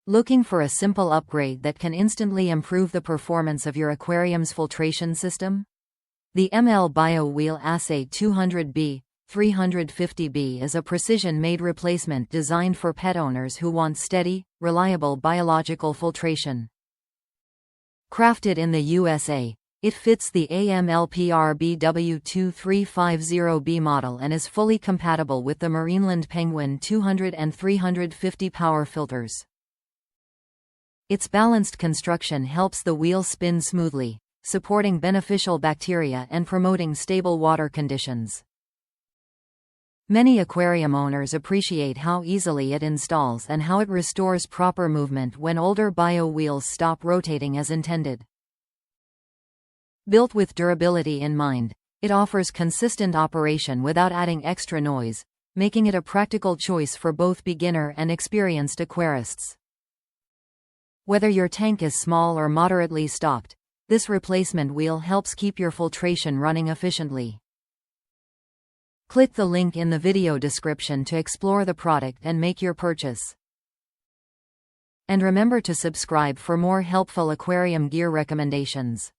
Looking for a simple upgrade that can instantly improve the performance of your aquarium's filtration system? The ML Bio Wheel Assay 200B 350B is a precision-made replacement designed for pet owners who want steady, reliable biological filtration. Crafted in the USA, it fits the AMLPR BW2350B model and is fully compatible with the Marineland Penguin 200 and 350 power filters. Its balanced construction helps the wheel spin smoothly, supporting beneficial bacteria and promoting stable water conditions. Many aquarium owners appreciate how easily it installs and how it restores proper movement when older bio wheels stop rotating as intended. Built with durability in mind, it offers consistent operation without adding extra noise, making it a practical choice for both beginner and experienced aquarists. Whether your tank is small or moderately stocked, this replacement wheel helps keep your filtration running efficiently. Click the link in the video description to explore the product and make your purchase. And remember to subscribe for more helpful aquarium gear recommendations.